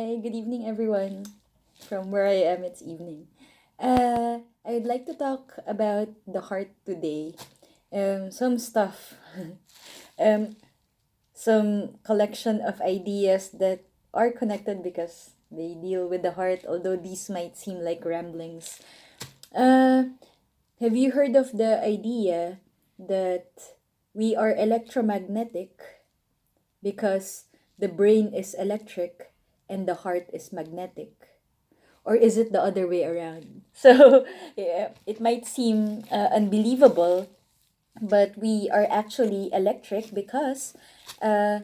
Hi, good evening, everyone. From where I am, it's evening. I'd like to talk about the heart today. Some stuff, um, some collection of ideas that are connected because they deal with the heart, although these might seem like ramblings. Uh, have you heard of the idea that we are electromagnetic because the brain is electric and the heart is magnetic? Or is it the other way around? So yeah, it might seem unbelievable, but we are actually electric because uh,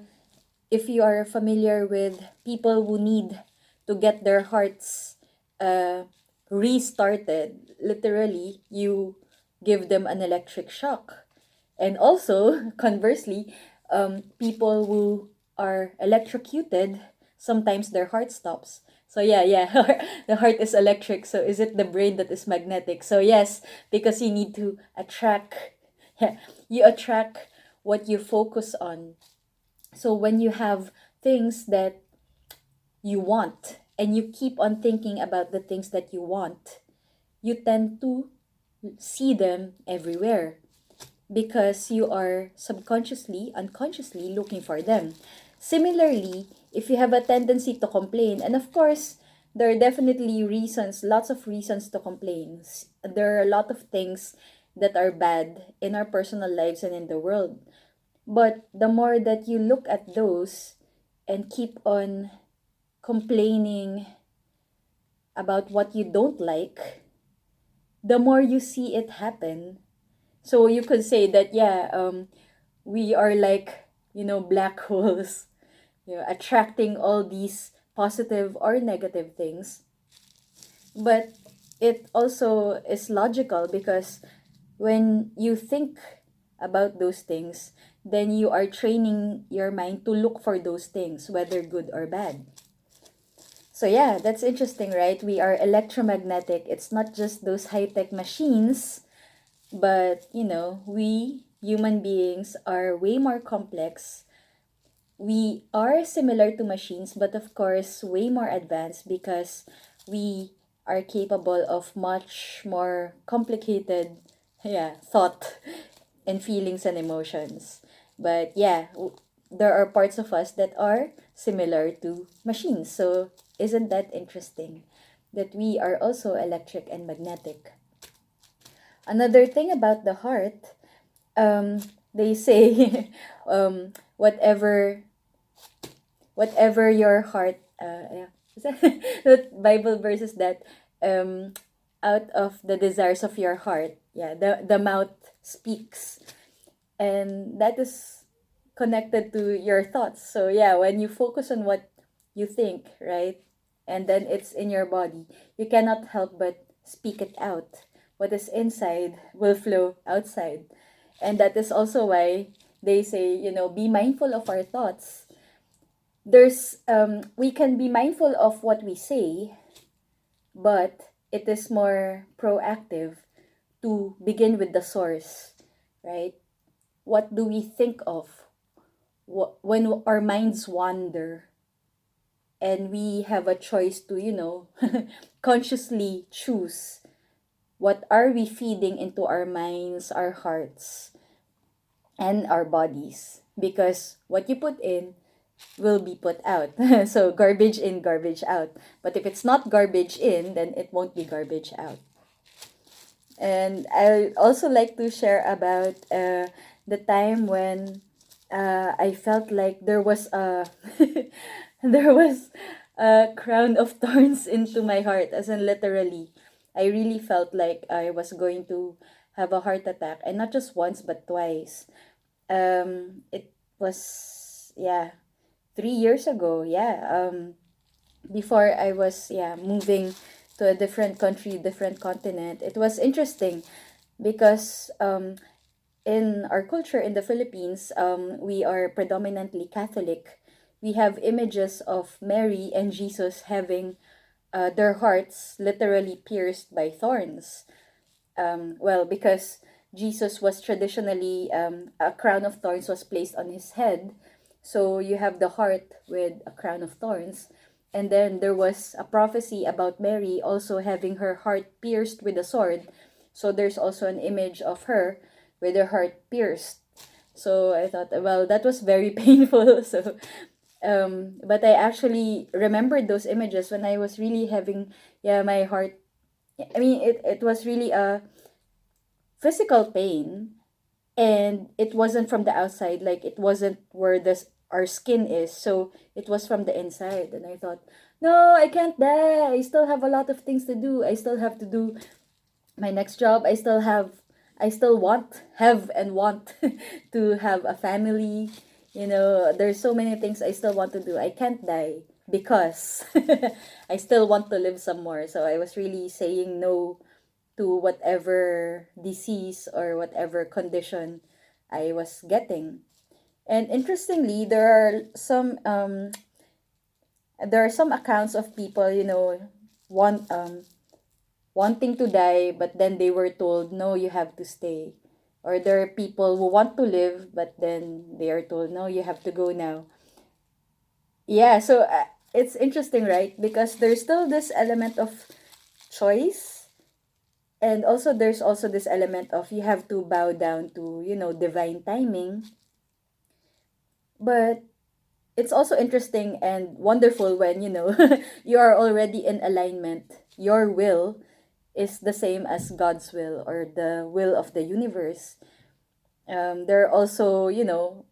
if you are familiar with people who need to get their hearts uh, restarted, literally, you give them an electric shock. And also, conversely, people who are electrocuted, sometimes their heart stops. So yeah, the heart is electric. So is it the brain that is magnetic? So yes, because you need to attract, you attract what you focus on. So when you have things that you want and you keep on thinking about the things that you want, you tend to see them everywhere because you are subconsciously, unconsciously looking for them. Similarly, if you have a tendency to complain, and of course, there are definitely reasons, lots of reasons to complain. There are a lot of things that are bad in our personal lives and in the world. But the more that you look at those and keep on complaining about what you don't like, the more you see it happen. So you could say that, yeah, we are like, black holes, attracting all these positive or negative things. But it also is logical because when you think about those things, then you are training your mind to look for those things, whether good or bad. So yeah, that's interesting, right? We are electromagnetic. It's not just those high-tech machines, but we human beings are way more complex. We are similar to machines, but of course, way more advanced because we are capable of much more complicated, yeah, thought and feelings and emotions. But yeah, there are parts of us that are similar to machines. So isn't that interesting that we are also electric and magnetic? Another thing about the heart, they say, whatever your heart, yeah, is that that Bible verse is that, um out of the desires of your heart, yeah, the mouth speaks. And that is connected to your thoughts. So yeah, when you focus on what you think, right, and then it's in your body, you cannot help but speak it out. What is inside will flow outside. And that is also why they say, be mindful of our thoughts. There's We can be mindful of what we say, but it is more proactive to begin with the source, right? What do we think of when our minds wander and we have a choice to, consciously choose what are we feeding into our minds, our hearts, and our bodies? Because what you put in will be put out. So garbage in, garbage out. But if it's not garbage in, then it won't be garbage out. And I also like to share about the time when I felt like there was a there was a crown of thorns into my heart, as in literally. I really felt like I was going to have a heart attack, and not just once but twice. It was, yeah, 3 years ago. Yeah. Before I was, yeah, moving to a different country, different continent. It was interesting because in our culture in the Philippines, we are predominantly Catholic. We have images of Mary and Jesus having their hearts literally pierced by thorns. Well, because Jesus was traditionally, a crown of thorns was placed on his head. So you have the heart with a crown of thorns. And then there was a prophecy about Mary also having her heart pierced with a sword. So there's also an image of her with her heart pierced. So I thought, well, that was very painful. So, but I actually remembered those images when I was really having, yeah, my heart. I mean, it was really a physical pain, and it wasn't from the outside, like it wasn't where this our skin is, so it was from the inside. And I thought, no, I can't die, I still have a lot of things to do, I still have to do my next job, I still want to have a family, there's so many things I still want to do. I can't die because I still want to live some more. So I was really saying no to whatever disease or whatever condition I was getting. And interestingly, there are some accounts of people, want wanting to die, but then they were told, no, you have to stay. Or there are people who want to live, but then they are told, no, you have to go now. Yeah, so it's interesting, right? Because there's still this element of choice, and also there's also this element of you have to bow down to, divine timing. But it's also interesting and wonderful when, you are already in alignment. Your will is the same as God's will, or the will of the universe. There are also,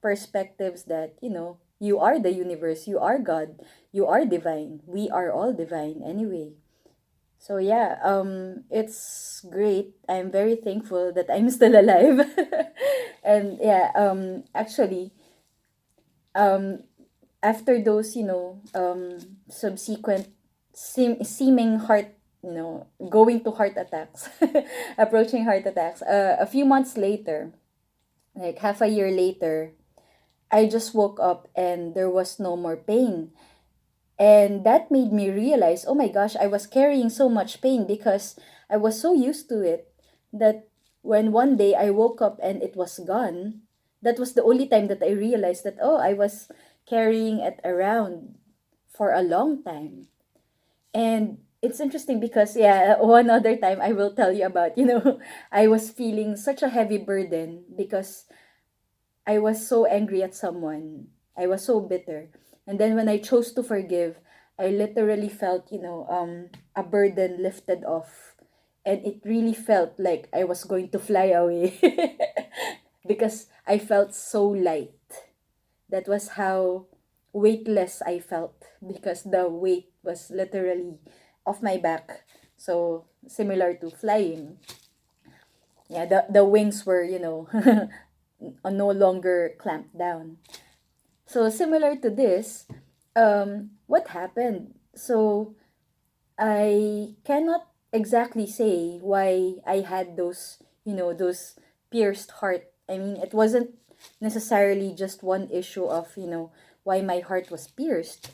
perspectives that, you are the universe, you are God, you are divine, we are all divine anyway. So yeah, it's great. I'm very thankful that I'm still alive. And yeah, actually, um, after those, subsequent seeming heart, going to heart attacks, approaching heart attacks, a few months later, like half a year later, I just woke up and there was no more pain. And that made me realize, oh my gosh, I was carrying so much pain because I was so used to it that when one day I woke up and it was gone, that was the only time that I realized that, oh, I was carrying it around for a long time. And it's interesting because, yeah, one other time I will tell you about, I was feeling such a heavy burden because I was so angry at someone. I was so bitter. And then when I chose to forgive, I literally felt, a burden lifted off. And it really felt like I was going to fly away because I felt so light. That was how weightless I felt because the weight was literally off my back. So similar to flying. Yeah, the wings were, no longer clamped down. So similar to this, what happened? So I cannot exactly say why I had those pierced heart. I mean, it wasn't necessarily just one issue of, why my heart was pierced,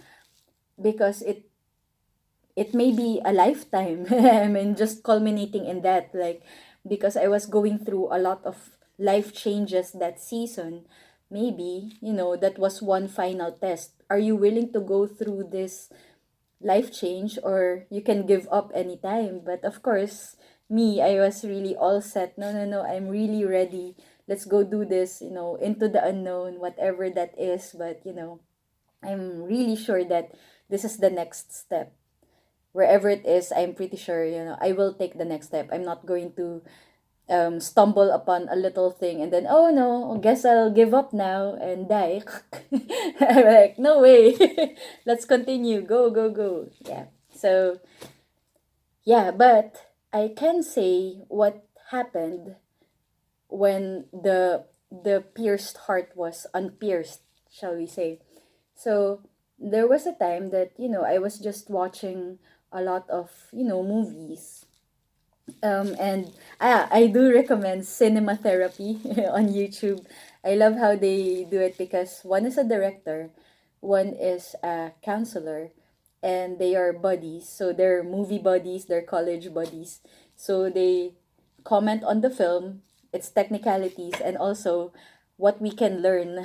because it may be a lifetime. I mean, just culminating in that, like, because I was going through a lot of life changes that season. Maybe, that was one final test. Are you willing to go through this life change, or you can give up anytime? But of course, me, I was really all set. No, no, no, I'm really ready. Let's go do this, into the unknown, whatever that is. But, I'm really sure that this is the next step. Wherever it is, I'm pretty sure, I will take the next step. I'm not going to stumble upon a little thing and then, oh no, I guess I'll give up now and die. I'm like, no way. Let's continue. Go, go, go. Yeah. So, yeah, but I can say what happened when the pierced heart was unpierced, shall we say. So, there was a time that, I was just watching a lot of, movies, and I do recommend cinema therapy on YouTube. I love how they do it because one is a director, one is a counselor, and they are buddies. So they're movie buddies, they're college buddies. So they comment on the film, its technicalities, and also what we can learn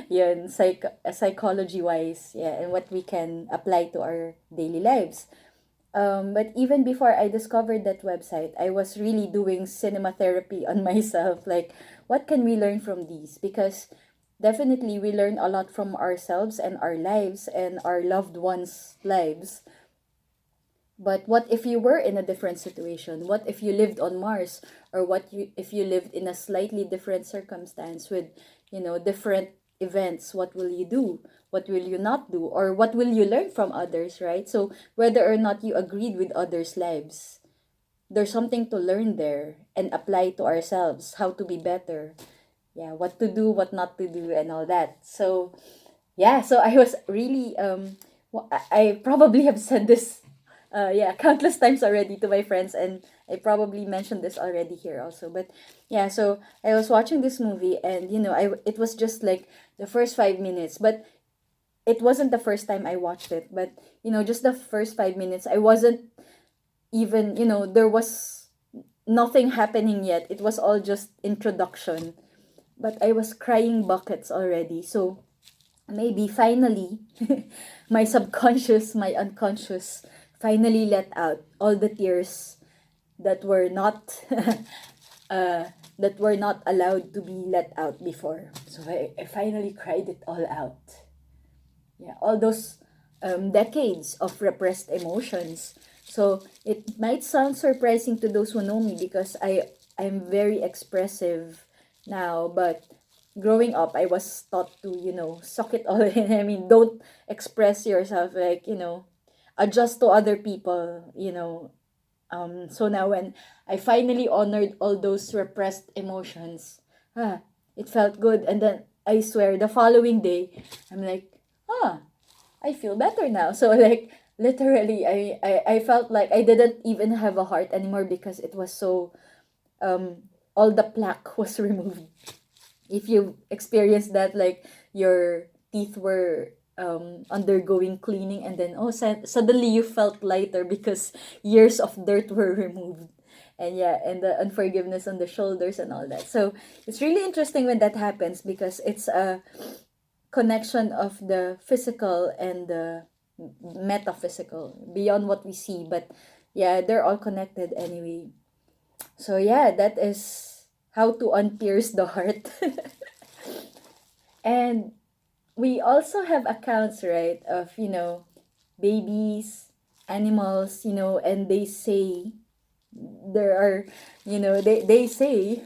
yun, psychology wise, yeah, and what we can apply to our daily lives. But even before I discovered that website, I was really doing cinema therapy on myself. Like, what can we learn from these? Because definitely we learn a lot from ourselves and our lives and our loved ones' lives. But what if you were in a different situation? What if you lived on Mars? Or if you lived in a slightly different circumstance with, different events? What will you do? What will you not do? Or what will you learn from others, right? So whether or not you agreed with others' lives, there's something to learn there and apply to ourselves, how to be better. Yeah, what to do, what not to do, and all that. So yeah, so I was really I probably have said this yeah, countless times already to my friends, and I probably mentioned this already here also. But yeah, so I was watching this movie, and it was just like the first 5 minutes, but it wasn't the first time I watched it. But just the first 5 minutes, I wasn't even, there was nothing happening yet. It was all just introduction, but I was crying buckets already. So maybe finally my subconscious, my unconscious finally let out all the tears that were not uh, that were not allowed to be let out before. So I finally cried it all out. Yeah, all those decades of repressed emotions. So it might sound surprising to those who know me because I'm very expressive now, but growing up I was taught to, suck it all in. I mean, don't express yourself, like, adjust to other people, so now when I finally honored all those repressed emotions, it felt good. And then I swear the following day, I'm like, ah, I feel better now. So like literally I felt like I didn't even have a heart anymore because it was so all the plaque was removed. If you experienced that, like your teeth were undergoing cleaning, and then suddenly you felt lighter because years of dirt were removed. And yeah, and the unforgiveness on the shoulders and all that. So it's really interesting when that happens because it's a connection of the physical and the metaphysical beyond what we see. But yeah, they're all connected anyway. So yeah, that is how to unpierce the heart. And we also have accounts, right, of, babies, animals, and they say there are, they say,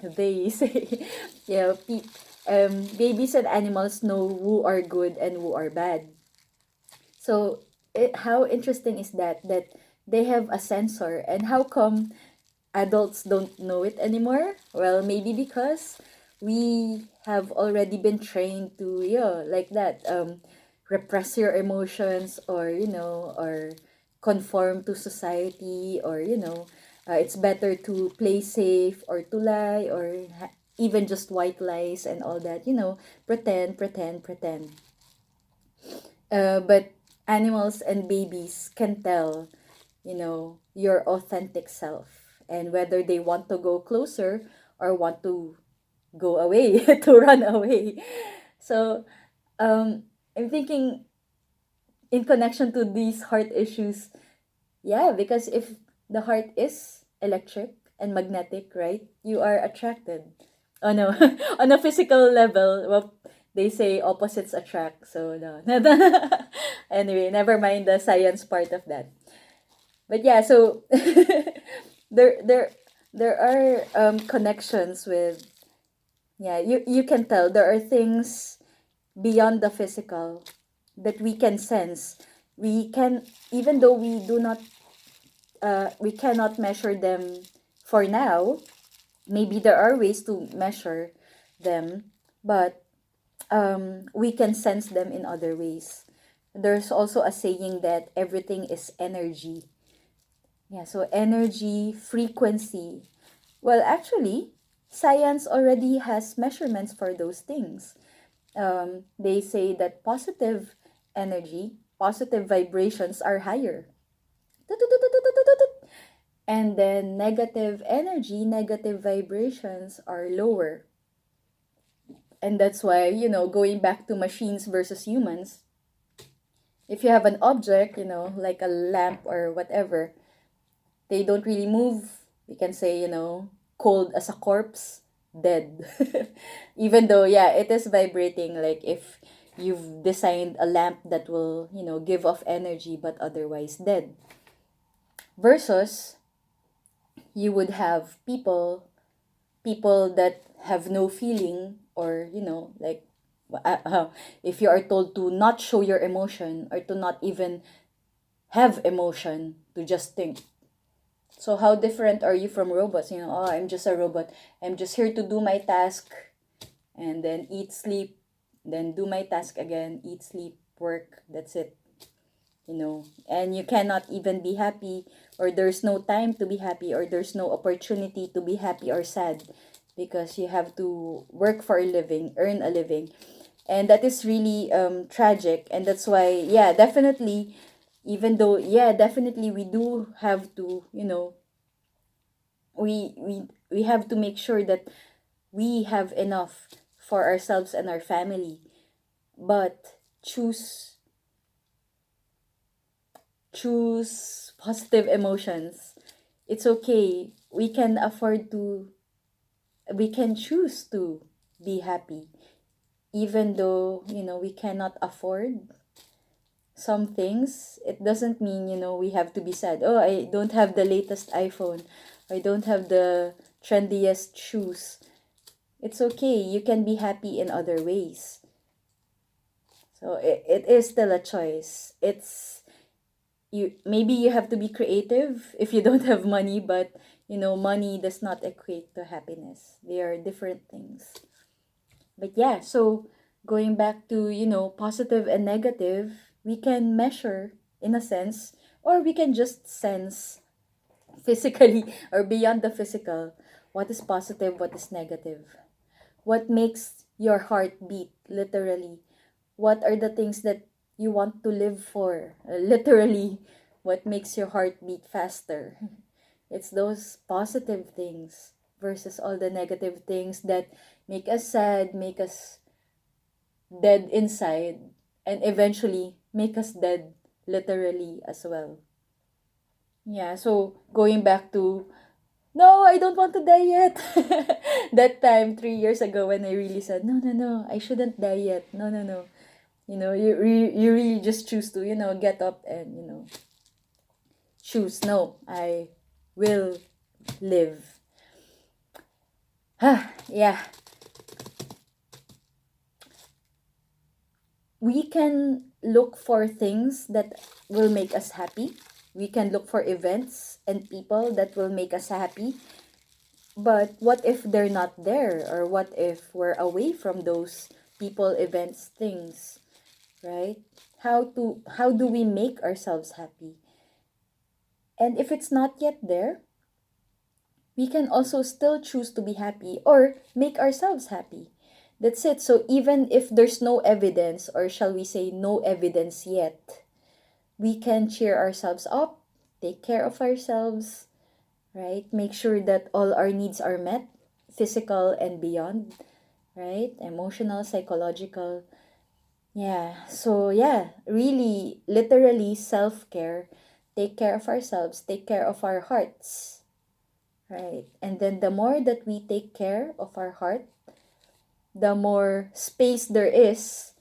babies and animals know who are good and who are bad. So how interesting is that they have a sensor, and how come adults don't know it anymore? Well, maybe because we have already been trained to, like that, repress your emotions, or or conform to society, or it's better to play safe or to lie, or even just white lies and all that, pretend, pretend, pretend. But animals and babies can tell, your authentic self, and whether they want to go closer or want to go away, to run away. So I'm thinking in connection to these heart issues, yeah, because if the heart is electric and magnetic, right, you are attracted on a on a physical level. Well, they say opposites attract, so no. Anyway, never mind the science part of that. But yeah, so there there there are connections with, yeah, you can tell there are things beyond the physical that we can sense. We can, even though we cannot measure them for now. Maybe there are ways to measure them, but we can sense them in other ways. There's also a saying that everything is energy. Yeah, so energy, frequency. Well, actually, science already has measurements for those things. They say that positive energy, positive vibrations are higher. And then negative energy, negative vibrations are lower. And that's why, going back to machines versus humans, if you have an object, like a lamp or whatever, they don't really move. We can say, cold as a corpse, dead. Even though, yeah, it is vibrating, like if you've designed a lamp that will, give off energy but otherwise dead. Versus, you would have people that have no feeling, or like, if you are told to not show your emotion, or to not even have emotion, to just think. So how different are you from robots? Oh, I'm just a robot. I'm just here to do my task, and then eat, sleep, then do my task again, eat, sleep, work. That's it. And you cannot even be happy, or there's no time to be happy, or there's no opportunity to be happy or sad, because you have to work for a living, earn a living. And that is really tragic. And that's why, yeah, definitely, even though, yeah, definitely, we do have to, we have to make sure that we have enough for ourselves and our family. But choose positive emotions. It's okay. We can choose to be happy, even though, we cannot afford some things. It doesn't mean, we have to be sad. Oh, I don't have the latest iPhone. I don't have the trendiest shoes. It's okay. You can be happy in other ways. So it is still a choice. Maybe you have to be creative if you don't have money, but money does not equate to happiness. They are different things. But yeah, so going back to, positive and negative, we can measure in a sense, or we can just sense physically or beyond the physical, what is positive, what is negative. What makes your heart beat, literally? What are the things that you want to live for? Literally, what makes your heart beat faster? It's those positive things versus all the negative things that make us sad, make us dead inside, and eventually make us dead literally as well. Yeah, so going back to, no, I don't want to die yet. That time, 3 years ago, when I really said, no, no, no, I shouldn't die yet. No, no, no. You really just choose to, get up and, choose, no, I will live. Yeah. We can look for things that will make us happy. We can look for events and people that will make us happy. But what if they're not there? Or what if we're away from those people, events, things, right? How do we make ourselves happy? And if it's not yet there, we can also still choose to be happy or make ourselves happy. That's it. So even if there's no evidence, or shall we say no evidence yet, we can cheer ourselves up, take care of ourselves, right? Make sure that all our needs are met, physical and beyond, right? Emotional, psychological. Yeah. So, yeah, really, literally self care. Take care of ourselves, take care of our hearts, right? And then the more that we take care of our heart, the more space there is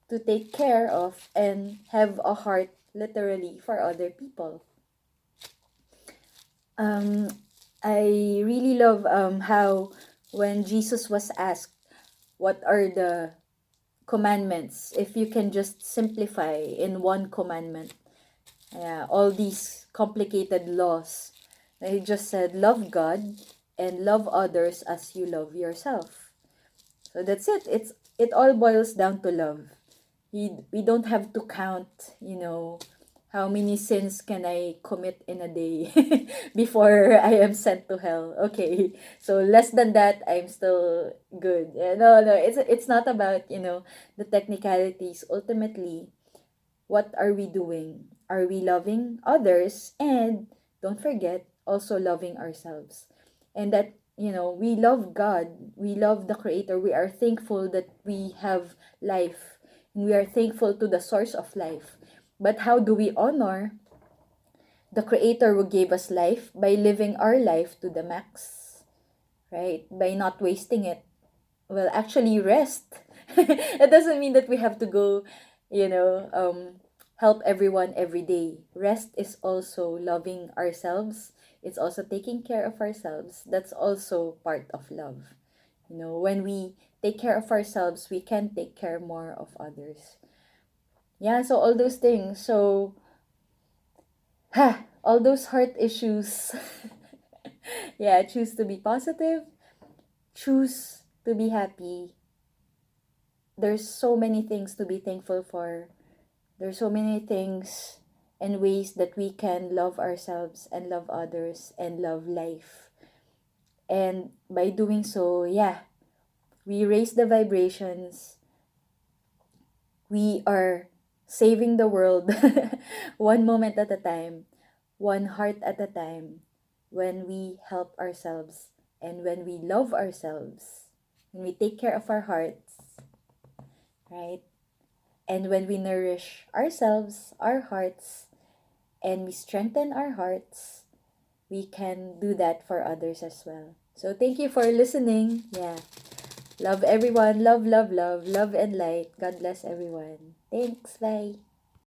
to take care of and have a heart literally for other people. Um, I really love how when Jesus was asked, what are the commandments? If you can just simplify in one commandment, yeah, all these complicated laws. He just said, love God and love others as you love yourself. So that's it. It all boils down to love. We don't have to count, how many sins can I commit in a day before I am sent to hell. Okay, so less than that, I'm still good. Yeah, no, no, it's not about, the technicalities. Ultimately, what are we doing? Are we loving others? And don't forget, also loving ourselves. And that we love God, we love the Creator, we are thankful that we have life, and we are thankful to the source of life. But how do we honor the Creator who gave us life? By living our life to the max, right? By not wasting it. Well, actually, rest. It doesn't mean that we have to go, help everyone every day. Rest is also loving ourselves. It's also taking care of ourselves. That's also part of love. When we take care of ourselves, we can take care more of others. Yeah, so all those things. So, all those heart issues. Yeah, choose to be positive, choose to be happy. There's so many things to be thankful for. There's so many things and ways that we can love ourselves and love others and love life. And by doing so, yeah, we raise the vibrations. We are saving the world one moment at a time, one heart at a time, when we help ourselves and when we love ourselves, when we take care of our hearts, right? And when we nourish ourselves, our hearts, and we strengthen our hearts, we can do that for others as well. So thank you for listening. Yeah. Love everyone. Love, love, love, love and light. God bless everyone. Thanks. Bye.